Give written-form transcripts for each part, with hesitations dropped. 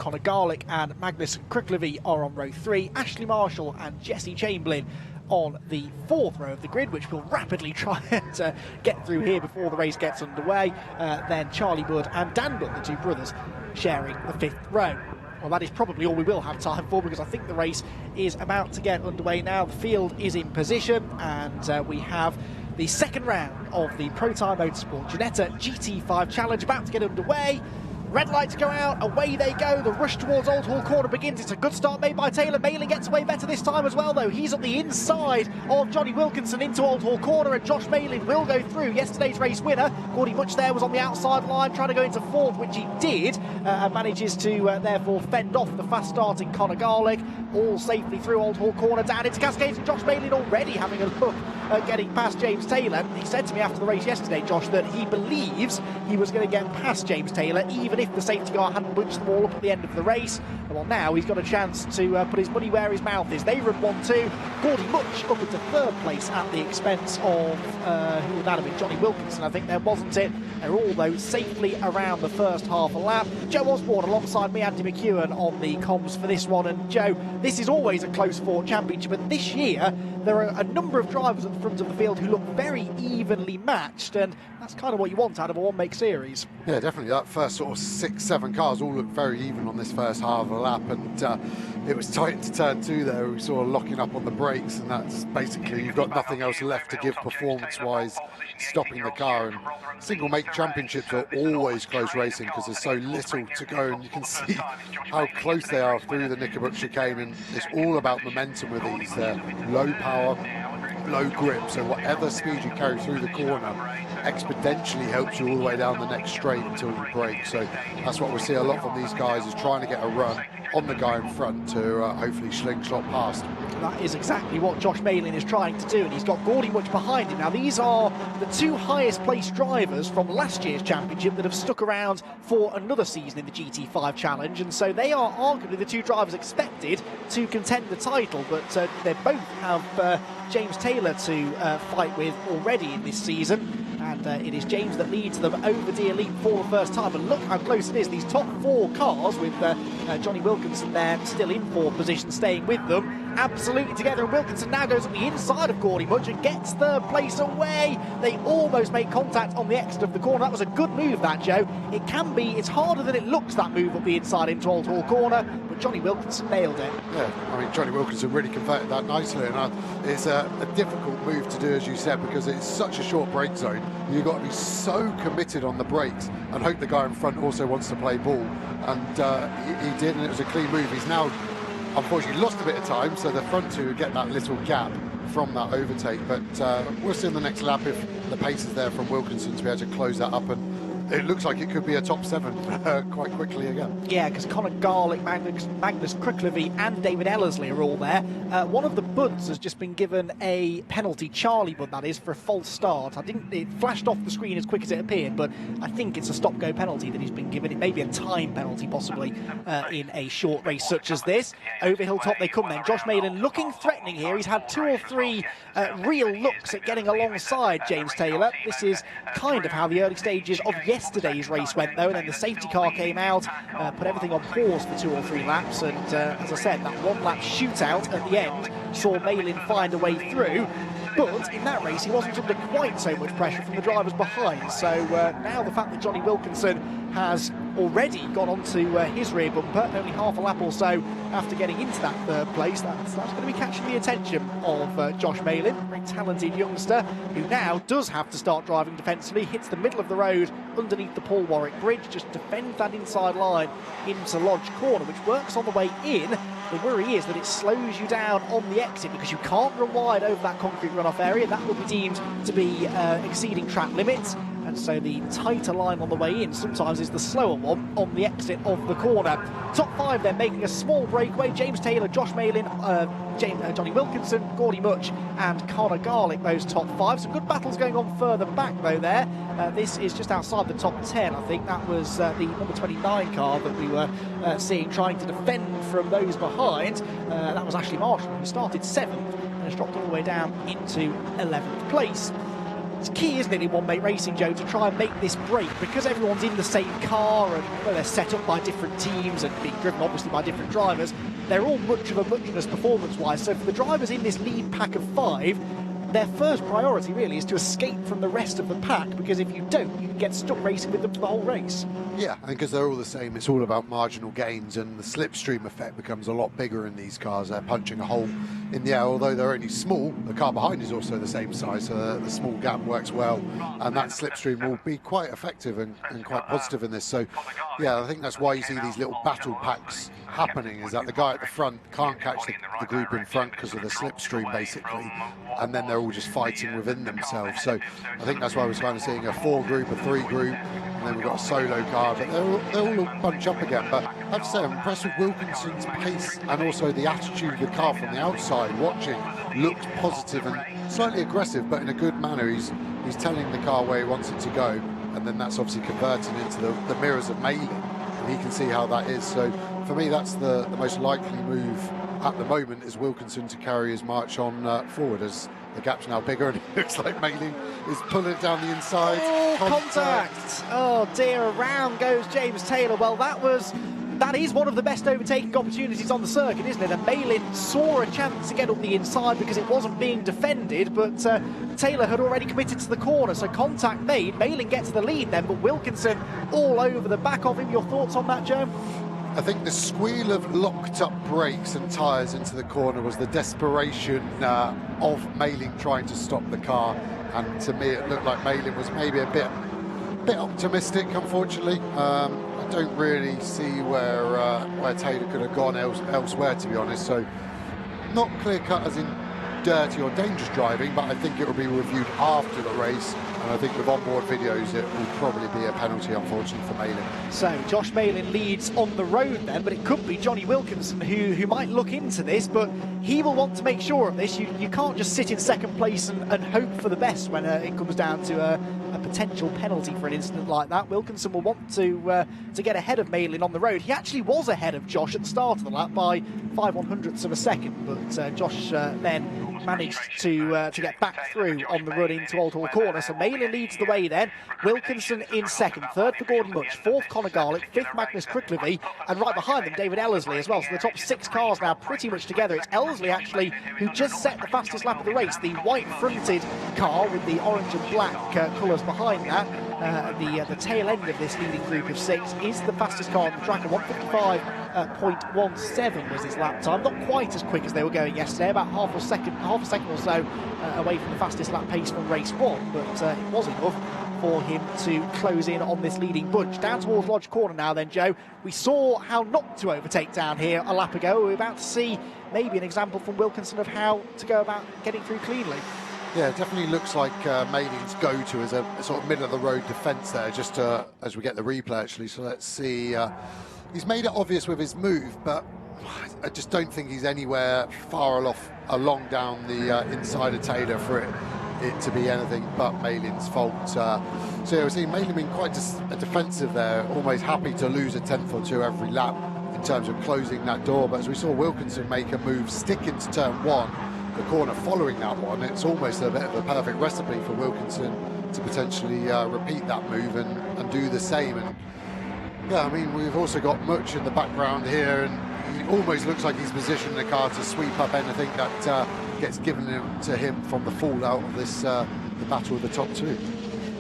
Connor Garlick and Magnus Kruklevi are on row 3. Ashley Marshall and Jesse Chamberlain on the 4th row of the grid, which we'll rapidly try and get through here before the race gets underway. Then Charlie Budd and Dan Budd, the two brothers, sharing the 5th row. Well, that is probably all we will have time for, because I think the race is about to get underway now. The field is in position, and we have the second round of the Pro Time Motorsport Ginetta GT5 Challenge about to get underway. Red lights go out, away they go. The rush towards Old Hall Corner begins. It's a good start made by Taylor. Malin gets away better this time as well, though. He's on the inside of Johnny Wilkinson into Old Hall Corner, and Josh Malin will go through. Yesterday's race winner, Gordy Much there, was on the outside line trying to go into 4th, which he did, and manages to therefore fend off the fast-starting Connor Garlick. All safely through Old Hall Corner, down into Cascades, and Josh Malin already having a look at getting past James Taylor. He said to me after the race yesterday, Josh, that he believes he was going to get past James Taylor, even if the safety car hadn't bunched them all up at the end of the race. Well, now he's got a chance to put his money where his mouth is. They run 1-2. Gordy Much up into 3rd place at the expense of, who would that have been? Johnny Wilkinson, I think there, wasn't it? They're all, though, safely around the first half a lap. Joe Osborne alongside me, Andy McEwen, on the comms for this one. And Joe, this is always a close-fought championship, but this year there are a number of drivers at the front of the field who look very evenly matched, and that's kind of what you want out of a one-make series. Yeah, definitely. That first sort of 6-7 cars all look very even on this first half of the lap, and it was tight into turn 2 there. We saw locking up on the brakes, and that's basically, you've got nothing else left to give performance-wise, stopping the car. And single-make championships are always close racing because there's so little to go, and you can see how close they are through the Knickerbrook chicane, and it's all about momentum with these. They're low power, low grip, so whatever speed you carry through the corner exponentially helps you all the way down the next straight until you brake. So that's what we see a lot from these guys, is trying to get a run on the guy in front to hopefully slingshot past. That is exactly what Josh Malin is trying to do, and he's got Gordy Much behind him. Now, these are the 2 highest placed drivers from last year's championship that have stuck around for another season in the GT5 Challenge, and so they are arguably the 2 drivers expected to contend the title, but they both have James Taylor to fight with already in this season. And it is James that leads them over the elite for the first time. And look how close it is. These top 4 cars with Johnny Wilkinson there still in 4th position, staying with them, absolutely together. And Wilkinson now goes on the inside of Gordy Much and gets 3rd place away. They almost make contact on the exit of the corner. That was a good move, that, Joe. It can be, it's harder than it looks, that move up the inside into Old Hall Corner, but Johnny Wilkinson nailed it. Yeah, I mean, Johnny Wilkinson really converted that nicely, and it's a difficult move to do, as you said, because it's such a short brake zone. You've got to be so committed on the brakes and hope the guy in front also wants to play ball, and he did, and it was a clean move. He's now unfortunately lost a bit of time, so the front 2 get that little gap from that overtake, but we'll see in the next lap if the pace is there from Wilkinson to be able to close that up, and it looks like it could be a top 7 quite quickly again. Yeah, because Connor Garlick, Magnus Kruklevi and David Ellerslie are all there. One of the Budds has just been given a penalty, Charlie Budd that is, for a false start. It flashed off the screen as quick as it appeared, but I think it's a stop-go penalty that he's been given. It may be a time penalty possibly in a short race such as this. Over hilltop they come then. Josh Malin looking threatening here. He's had 2 or 3 real looks at getting alongside James Taylor. This is kind of how the early stages of yesterday's race went, though, and then the safety car came out, put everything on pause for 2 or 3 laps, and as I said, that 1-lap shootout at the end saw Malin find a way through. But in that race, he wasn't under quite so much pressure from the drivers behind. So now the fact that Johnny Wilkinson has already gone onto his rear bumper, only half a lap or so after getting into that 3rd place, that's going to be catching the attention of Josh Malin, a very talented youngster who now does have to start driving defensively, hits the middle of the road underneath the Paul Warwick Bridge, just defends that inside line into Lodge Corner, which works on the way in. The worry is that it slows you down on the exit because you can't run wide over that concrete runoff area. That will be deemed to be exceeding track limits. And so the tighter line on the way in sometimes is the slower one on the exit of the corner. Top 5 then making a small breakaway. James Taylor, Josh Malin, Johnny Wilkinson, Gordy Much and Connor Garlick, those top 5. Some good battles going on further back though there. This is just outside the top 10, I think. That was the number 29 car that we were seeing trying to defend from those behind. That was Ashley Marshall, who started 7th and has dropped all the way down into 11th place. It's key, isn't it, in one-mate racing, Joe, to try and make this break, because everyone's in the same car and they're set up by different teams and being driven obviously by different drivers. They're all much of a muchness performance-wise. So for the drivers in this lead pack of 5, their first priority really is to escape from the rest of the pack, because if you don't, you can get stuck racing with them for the whole race. Yeah, and because they're all the same, it's all about marginal gains, and the slipstream effect becomes a lot bigger in these cars. They're punching a hole in the air, although they're only small. The car behind is also the same size, so the small gap works well, and that slipstream will be quite effective and quite positive in this. So, yeah, I think that's why you see these little battle packs happening, is that the guy at the front can't catch the group in front because of the slipstream, basically, and then they're all just fighting within themselves. So I think that's why we're kind of seeing a 4 group, a 3 group, and then we've got a solo car, but they'll all bunch up again. But I have to say, I'm impressed with Wilkinson's pace and also the attitude of the car from the outside. Watching looked positive and slightly aggressive, but in a good manner. He's telling the car where he wants it to go, and then that's obviously converting into the mirrors of Malin, and he can see how that is. So for me, that's the most likely move at the moment, is Wilkinson to carry his march on forward, as the gap's now bigger and it looks like Malin is pulling it down the inside. Oh, contact! Oh dear, around goes James Taylor. Well, that is one of the best overtaking opportunities on the circuit, isn't it? And Malin saw a chance to get up the inside because it wasn't being defended, but Taylor had already committed to the corner, so contact made. Malin gets the lead then, but Wilkinson all over the back of him. Your thoughts on that, Joe? I think the squeal of locked up brakes and tyres into the corner was the desperation of Malin trying to stop the car, and to me it looked like Malin was maybe a bit optimistic, unfortunately. I don't really see where Taylor could have gone elsewhere, to be honest. So not clear cut as in dirty or dangerous driving, but I think it will be reviewed after the race, and I think with onboard videos it will probably be a penalty, unfortunately, for Malin. So Josh Malin leads on the road then, but it could be Johnny Wilkinson who might look into this, but he will want to make sure of this. You can't just sit in second place and hope for the best when it comes down to a potential penalty for an incident like that. Wilkinson will want to get ahead of Malin on the road. He actually was ahead of Josh at the start of the lap by 5/100ths of a second, but Josh then managed to get back through on the run into Oulton corner. So Malin leads the way then. Wilkinson in second, third for Gordon Much, fourth Conor Garlick, fifth Magnus Kricklevy, and right behind them David Ellerslie as well. So the top 6 cars now pretty much together. It's Ellerslie actually who just set the fastest lap of the race. The white fronted car with the orange and black colours behind that. The tail end of this leading group of 6 is the fastest car on the track. 155.17 was his lap time. Not quite as quick as they were going yesterday, about half a second or so away from the fastest lap pace from race 1, but it was enough for him to close in on this leading bunch. Down towards Lodge Corner now then, Joe. We saw how not to overtake down here a lap ago. We're about to see maybe an example from Wilkinson of how to go about getting through cleanly. Yeah, it definitely looks like Malin's go-to as a sort of middle-of-the-road defence there, just as we get the replay, actually. So let's see. He's made it obvious with his move, but I just don't think he's anywhere far along down the inside of Taylor for it to be anything but Malin's fault. So yeah, we're seeing Malin being quite defensive there, almost happy to lose a 10th or 2 every lap in terms of closing that door. But as we saw Wilkinson make a move, stick into turn 1, the corner following that one, it's almost a bit of a perfect recipe for Wilkinson to potentially repeat that move and do the same. And yeah, I mean, we've also got Much in the background here, and he almost looks like he's positioning the car to sweep up anything that gets given to him from the fallout of this the battle of the top 2.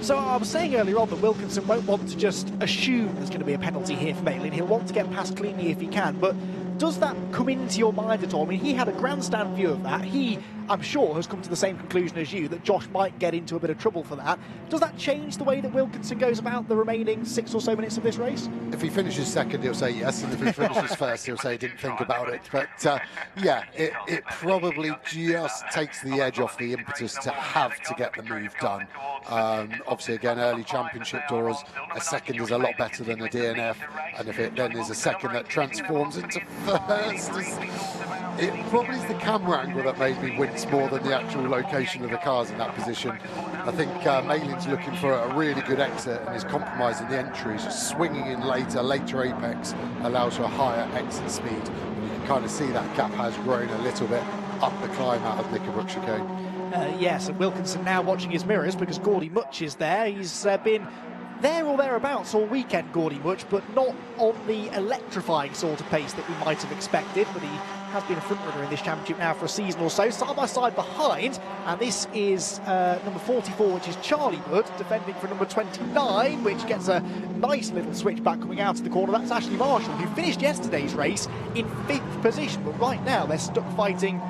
So I was saying earlier on that Wilkinson won't want to just assume there's going to be a penalty here for Malin. He'll want to get past cleanly if he can, but does that come into your mind at all? I mean, he had a grandstand view of that. He, I'm sure, has come to the same conclusion as you, that Josh might get into a bit of trouble for that. Does that change the way that Wilkinson goes about the remaining 6 or so minutes of this race? If he finishes second, he'll say yes, and if he finishes first, he'll say he didn't think about it. But yeah, it probably just takes the edge off the impetus to have to get the move done. Obviously, again, early championship doors, a second is a lot better than a DNF, and if it then is a second that transforms into first, it probably is the camera angle that made me wince more than the actual location of the cars in that position. I think Malin's looking for a really good exit and is compromising the entries, swinging in later apex allows for a higher exit speed, and you can kind of see that gap has grown a little bit up the climb out of Knickerbrook chicane. Yes, and Wilkinson now watching his mirrors because Gordy Much is there. He's been there or thereabouts all weekend, Gordy Much, but not on the electrifying sort of pace that we might have expected. But he has been a front runner in this championship now for a season or so, side by side behind. And this is number 44, which is Charlie Budd, defending for number 29, which gets a nice little switchback coming out of the corner. That's Ashley Marshall, who finished yesterday's race in 5th position, but right now they're stuck fighting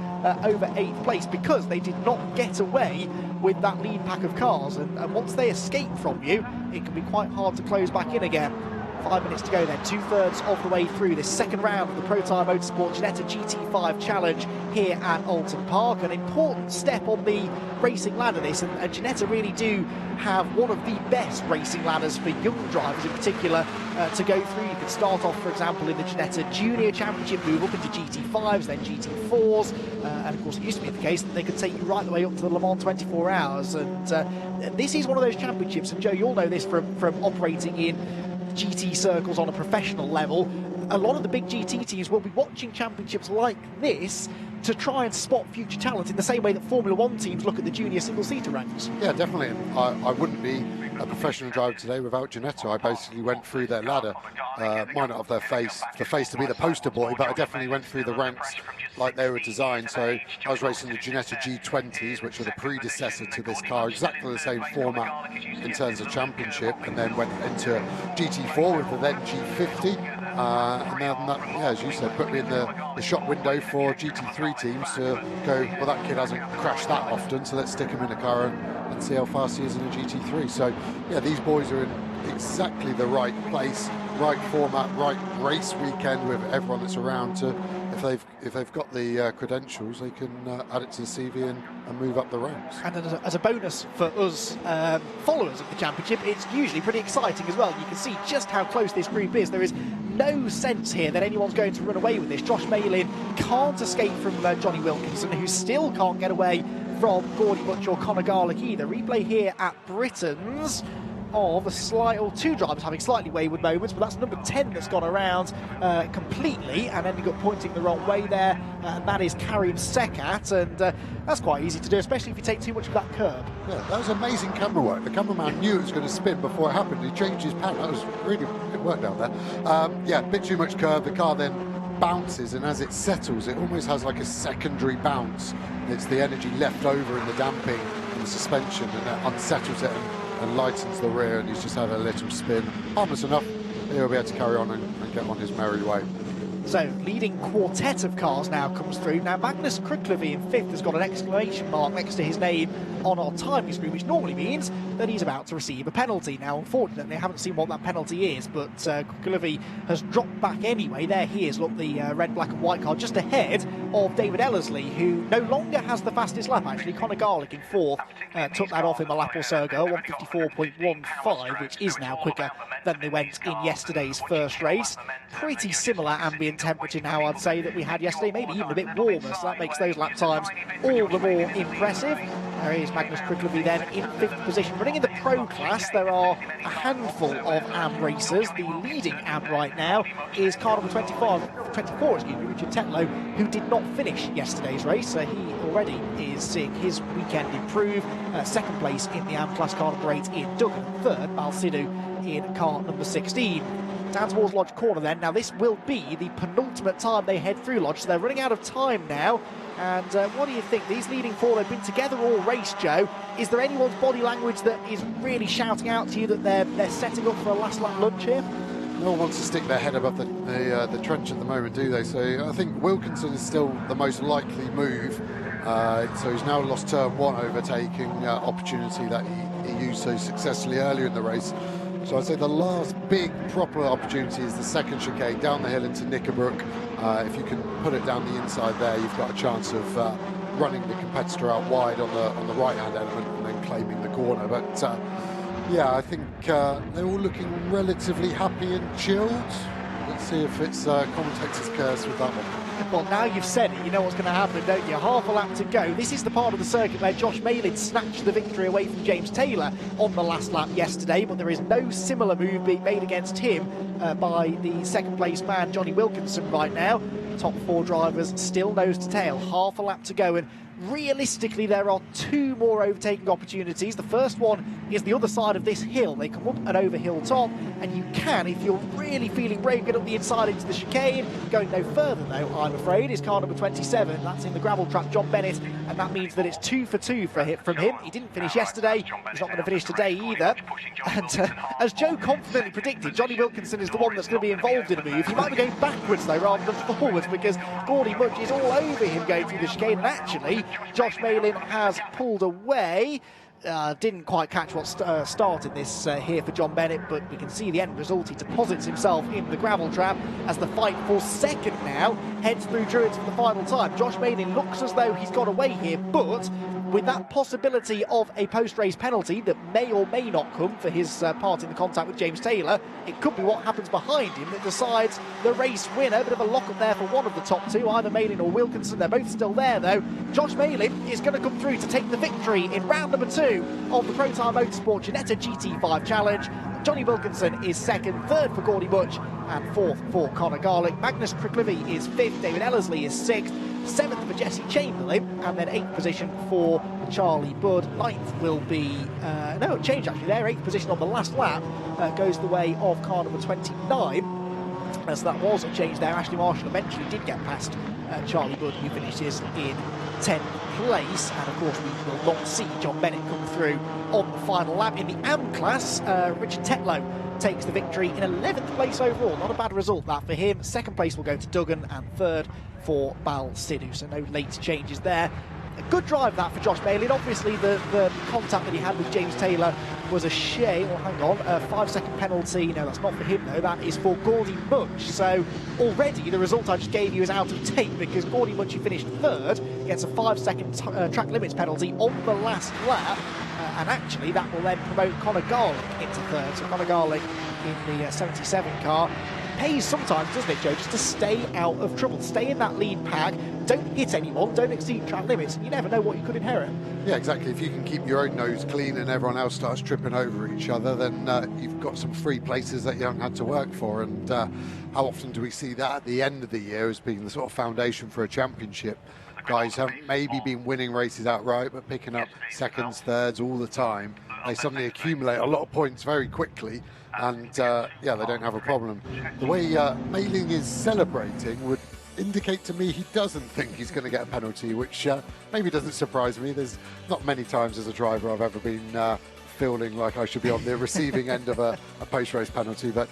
over 8th place because they did not get away with that lead pack of cars, and once they escape from you, it can be quite hard to close back in again. 5 minutes to go then, 2/3 of the way through this second round of the Pro Tire Motorsport Ginetta GT5 Challenge here at Oulton Park. An important step on the racing ladder this, and Ginetta really do have one of the best racing ladders for young drivers in particular to go through. You could start off, for example, in the Ginetta Junior Championship, move up into GT5s, then GT4s, and of course it used to be the case that they could take you right the way up to the Le Mans 24 Hours, and this is one of those championships, and Joe, you'll know this from operating in GT circles on a professional level. A lot of the big GT teams will be watching championships like this to try and spot future talent in the same way that Formula One teams look at the junior single-seater ranks. Yeah, definitely. I wouldn't be a professional driver today without Ginetta. I basically went through their ladder. Might not have the face to be the poster boy, but I definitely went through the ranks like they were designed. So I was racing the Ginetta G20s, which are the predecessor to this car, exactly the same format in terms of championship, and then went into GT4 with the then G50. And then that, yeah, as you said, put me in the shop window for GT3 teams to go, well, that kid hasn't crashed that often, so let's stick him in a car and see how fast he is in a GT3. So, yeah, these boys are in exactly the right place, right format, right race weekend with everyone that's around to, if they've got the credentials, they can add it to the CV and move up the ranks. And as a bonus for us followers of the championship, it's usually pretty exciting as well. You can see just how close this group is. There is no sense here that anyone's going to run away with this. Josh Malin can't escape from Johnny Wilkinson, who still can't get away from Gordy Butch or Conor Garlick either. Replay here at Britain's of two drivers having slightly wayward moments, but that's number 10 that's gone around completely and ending up pointing the wrong way there, and that is Karim Sekat, and that's quite easy to do, especially if you take too much of that curb. Yeah, that was amazing camera work. The cameraman knew it was going to spin before it happened. He changed his pan. That was really good work down there. Yeah, a bit too much curb. The car then bounces, and as it settles, it almost has like a secondary bounce. It's the energy left over in the damping and the suspension, and that unsettles it and lightens the rear, and he's just had a little spin. Harmless enough, he'll be able to carry on and get on his merry way. So, leading quartet of cars now comes through. Now, Magnus Kruklevi in 5th has got an exclamation mark next to his name on our timing screen, which normally means that he's about to receive a penalty. Now, unfortunately, I haven't seen what that penalty is, but Kruklevi has dropped back anyway. There he is, look, the red, black and white car just ahead of David Ellerslie, who no longer has the fastest lap, actually. Conor Garlick in 4th took that off him a lap or so ago, 154.15, which is now quicker than they went in yesterday's first race. Pretty similar ambient temperature now, I'd say, that we had yesterday, maybe even a bit warmer, so that makes those lap times all the more impressive. There is Magnus Kruklevi then in 5th position. Running in the Pro class, there are a handful of AM racers. The leading AM right now is car number 24, Richard Tetlow, who did not finish yesterday's race. He already is seeing his weekend improve. Second place in the AM class, car number 8 in Duggan. Third, Balsidou in car number 16. Down towards Lodge Corner then. Now this will be the penultimate time they head through Lodge, so they're running out of time now. And what do you think? These leading four, they've been together all race, Joe. Is there anyone's body language that is really shouting out to you that they're setting up for a last lap lunch here? No one wants to stick their head above the trench at the moment, do they? So I think Wilkinson is still the most likely move. So he's now lost turn 1, overtaking opportunity that he used so successfully earlier in the race. So I'd say the last big proper opportunity is the second chicane down the hill into Knickerbrook. If you can put it down the inside there, you've got a chance of running the competitor out wide on the right-hand element and then claiming the corner. But yeah, I think they're all looking relatively happy and chilled. Let's see if it's commentator's curse with that one. Well, now you've said it, you know what's going to happen, don't you? Half a lap to go. This is the part of the circuit where Josh Malin snatched the victory away from James Taylor on the last lap yesterday, but there is no similar move being made against him by the second place man, Johnny Wilkinson, right now. Top 4 drivers still nose to tail. Half a lap to go, and Realistically, there are 2 more overtaking opportunities. The first one is the other side of this hill. They come up and over hilltop, and you can, if you're really feeling brave, get up the inside into the chicane. Going no further, though, I'm afraid, is car number 27. That's in the gravel trap, John Bennett, and that means that it's 2 for 2 from him. He didn't finish yesterday. He's not going to finish today either. And as Joe confidently predicted, Johnny Wilkinson is the one that's going to be involved in a move. He might be going backwards, though, rather than forwards, because Gordy Mudge is all over him going through the chicane, and actually Josh Malin has pulled away. Didn't quite catch what started this here for John Bennett, but we can see the end result. He deposits himself in the gravel trap as the fight for second now heads through Druids for the final time. Josh Malin looks as though he's got away here, but with that possibility of a post-race penalty that may or may not come for his part in the contact with James Taylor, it could be what happens behind him that decides the race winner. Bit of a lock-up there for one of the top 2, either Malin or Wilkinson. They're both still there, though. Josh Malin is going to come through to take the victory in round number 2 of the Pro Time Motorsport Ginetta GT5 Challenge. Johnny Wilkinson is second, third for Gordy Butch, and fourth for Conor Garlick. Magnus Kricklevy is fifth, David Ellerslie is sixth, seventh for Jesse Chamberlain, and then eighth position for Charlie Budd. Ninth will be, no, change actually there, eighth position on the last lap goes the way of car number 29. As that was a change there, Ashley Marshall eventually did get past Charlie Budd, who finishes in 10th place, and of course we will not see John Bennett come through on the final lap. In the AM class, Richard Tetlow takes the victory in 11th place overall. Not a bad result that for him. Second place will go to Duggan, and third for Bal Sidhu, so no late changes there. A good drive that for Josh Malin. Obviously the contact that he had with James Taylor was a shame. Well, hang on, a 5-second penalty. No, that's not for him though, that is for Gordy Mudge. So already the result I just gave you is out of date, because Gordy Mudge, who finished third, gets a 5-second track limits penalty on the last lap. And actually that will then promote Conor Garlick into third. So Conor Garlick in the 77 car. Pays sometimes, doesn't it, Joe, just to stay out of trouble, stay in that lead pack, don't hit anyone, don't exceed track limits, and you never know what you could inherit. Yeah, exactly. If you can keep your own nose clean and everyone else starts tripping over each other, then you've got some free places that you haven't had to work for. And how often do we see that at the end of the year as being the sort of foundation for a championship? Guys haven't maybe been winning races outright, but picking up seconds, thirds all the time. They suddenly accumulate a lot of points very quickly, and yeah, they don't have a problem. The way Malin is celebrating would indicate to me he doesn't think he's going to get a penalty, which maybe doesn't surprise me. There's not many times as a driver I've ever been feeling like I should be on the receiving end of a post-race penalty, but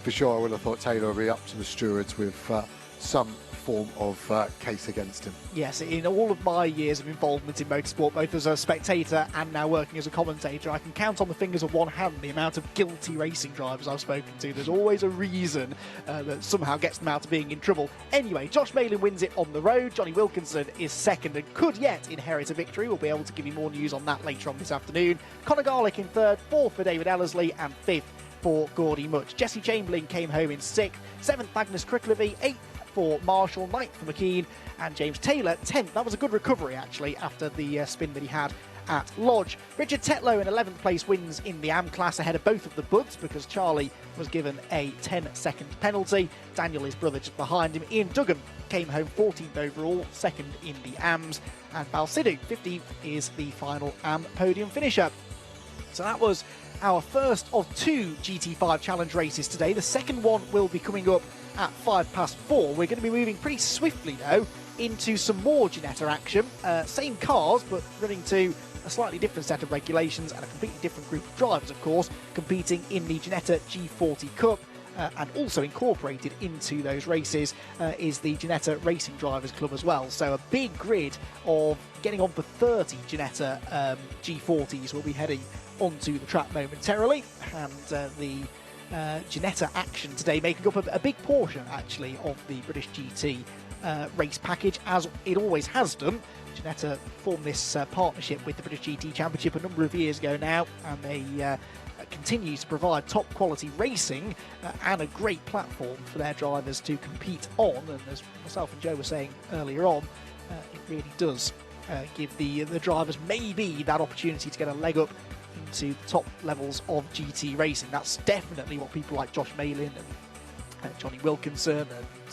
for sure I would have thought Taylor would be up to the stewards with some form of case against him. Yes, in all of my years of involvement in motorsport, both as a spectator and now working as a commentator, I can count on the fingers of one hand the amount of guilty racing drivers I've spoken to. There's always a reason that somehow gets them out of being in trouble. Anyway, Josh Malin wins it on the road. Johnny Wilkinson is second and could yet inherit a victory. We'll be able to give you more news on that later on this afternoon. Conor Garlick in third, fourth for David Ellerslie, and fifth for Gordy Mudge. Jesse Chamberlain came home in sixth, seventh Magnus Kricklevy, eighth for Marshall, 9th for McKean, and James Taylor 10th. That was a good recovery actually after the spin that he had at Lodge. Richard Tetlow in 11th place wins in the AM class ahead of both of the Budds, because Charlie was given a 10-second penalty. Daniel, his brother, just behind him. Ian Duggan came home 14th overall, second in the AMs, and Bal Sidhu 15th is the final AM podium finisher. So that was our first of 2 GT5 Challenge races today. The second one will be coming up at 4:05. We're going to be moving pretty swiftly, though, into some more Ginetta action. Same cars, but running to a slightly different set of regulations and a completely different group of drivers, of course, competing in the Ginetta G40 Cup. And also incorporated into those races is the Ginetta Racing Drivers Club as well. So a big grid of getting on for 30 Ginetta G40s will be heading onto the track momentarily, and the Ginetta action today making up a big portion actually of the British GT race package, as it always has done. Ginetta formed this partnership with the British GT Championship a number of years ago now, and they continue to provide top quality racing and a great platform for their drivers to compete on. And as myself and Joe were saying earlier on, it really does give the drivers maybe that opportunity to get a leg up into the top levels of GT racing. That's definitely what people like Josh Malin and Johnny Wilkinson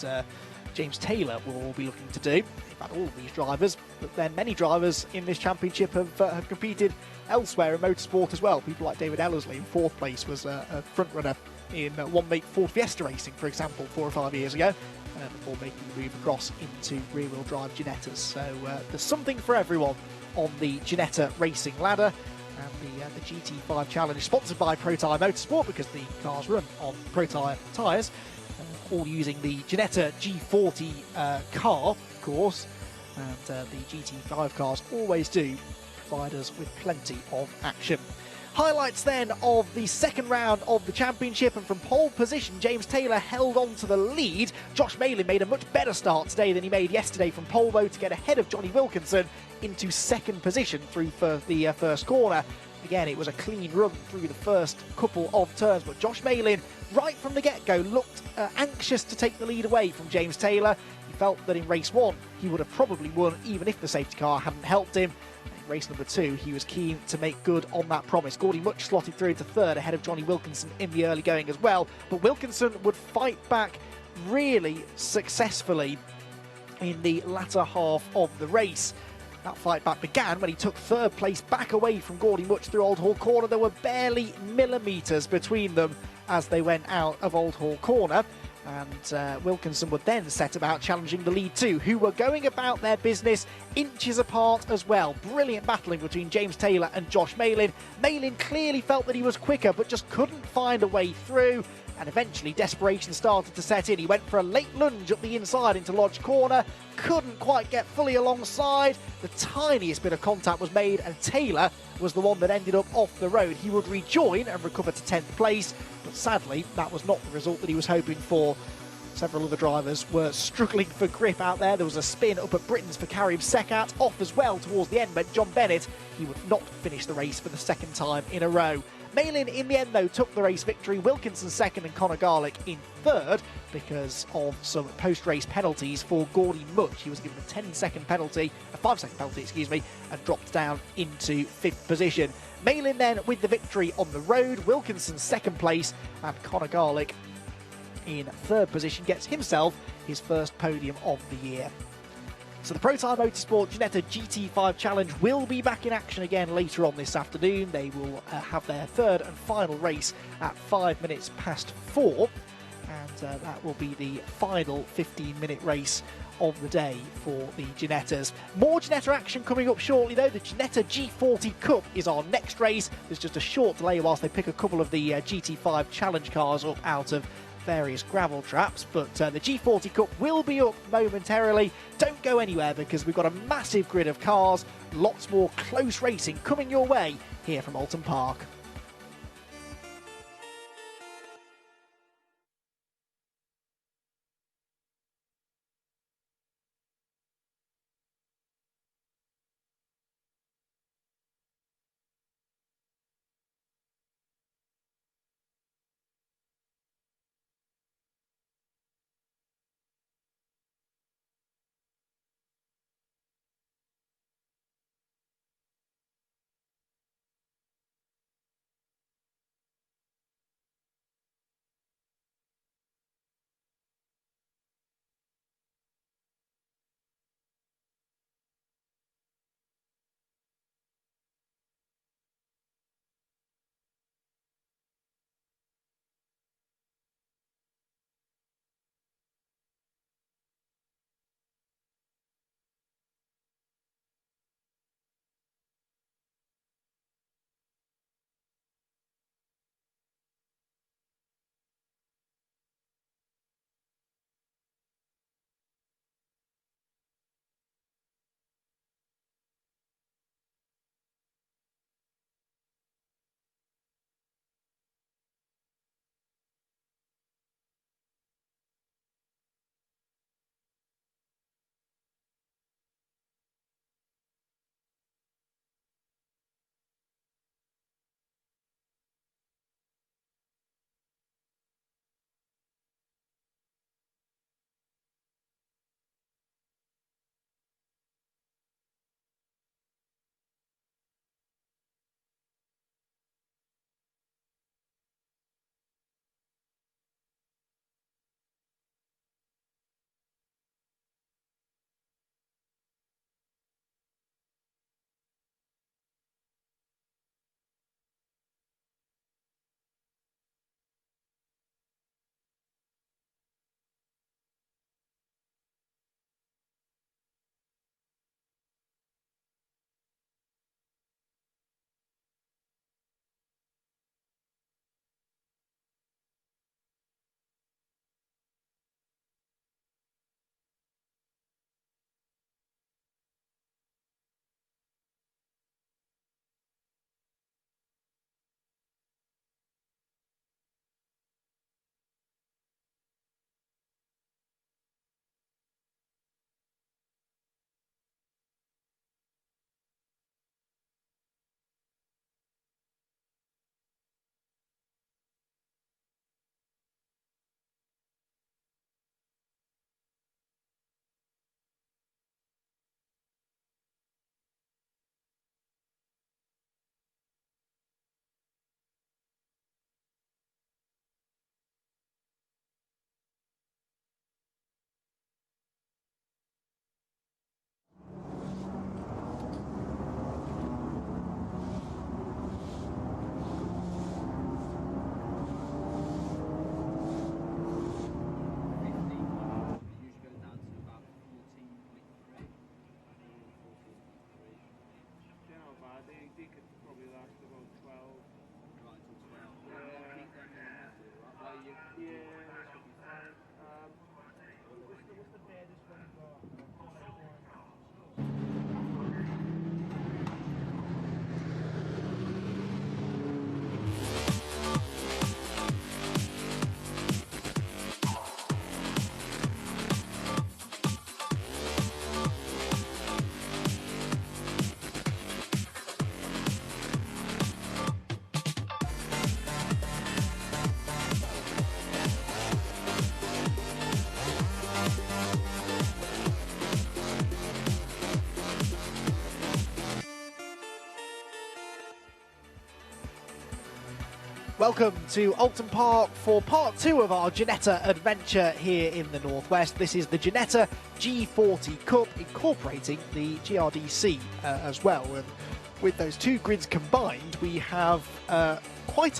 and James Taylor will all be looking to do. In fact, all of these drivers, but then many drivers in this championship have competed elsewhere in motorsport as well. People like David Ellerslie in 4th place was a front runner in one make Ford Fiesta racing, for example, 4 or 5 years ago, before making the move across into rear-wheel drive Ginettas. So there's something for everyone on the Ginetta racing ladder. And the GT5 Challenge, sponsored by Pro Tyre Motorsport, because the cars run on Pro Tyre tyres, all using the Ginetta G40 car, of course, and the GT5 cars always do provide us with plenty of action. Highlights then of the second round of the championship, and from pole position James Taylor held on to the lead. Josh Malin made a much better start today than he made yesterday from pole, though, to get ahead of Johnny Wilkinson into second position through the first corner. Again, it was a clean run through the first couple of turns, but Josh Malin, right from the get-go, looked anxious to take the lead away from James Taylor. He felt that in race 1 he would have probably won even if the safety car hadn't helped him. In race number 2, he was keen to make good on that promise. Gordy Much slotted through into 3rd ahead of Johnny Wilkinson in the early going as well, but Wilkinson would fight back really successfully in the latter half of the race. That fight back began when he took 3rd place back away from Gordy Much through Old Hall Corner. There were barely millimetres between them as they went out of Old Hall Corner. And Wilkinson would then set about challenging the lead 2, who were going about their business inches apart as well. Brilliant battling between James Taylor and Josh Malin. Malin clearly felt that he was quicker, but just couldn't find a way through. And eventually desperation started to set in. He went for a late lunge up the inside into Lodge Corner, couldn't quite get fully alongside. The tiniest bit of contact was made, and Taylor was the one that ended up off the road. He would rejoin and recover to 10th place, but sadly that was not the result that he was hoping for. Several other drivers were struggling for grip out there. There was a spin up at Britain's for Karim Sekat. Off as well towards the end meant John Bennett. He would not finish the race for the second time in a row. Malin in the end though took the race victory. Wilkinson second and Conor Garlick in 3rd because of some post-race penalties for Gordy Much. He was given a 10-second penalty, a 5-second penalty, excuse me, and dropped down into 5th position. Malin then with the victory on the road, Wilkinson 2nd place, and Conor Garlick in 3rd position gets himself his first podium of the year. So the Pro Tyre Motorsport Ginetta GT5 Challenge will be back in action again later on this afternoon. They will have their 3rd and final race at 5 minutes past 4, and that will be the final 15-minute race of the day for the Ginettas. More Ginetta action coming up shortly though. The Ginetta G40 Cup is our next race. There's just a short delay whilst they pick a couple of the GT5 Challenge cars up out of various gravel traps, but the G40 Cup will be up momentarily. Don't go anywhere because we've got a massive grid of cars, lots more close racing coming your way here from Oulton Park. Welcome to Oulton Park for part 2 of our Ginetta adventure here in the northwest. This is the Ginetta G40 Cup, incorporating the GRDC as well. And with those two grids combined, we have quite a lot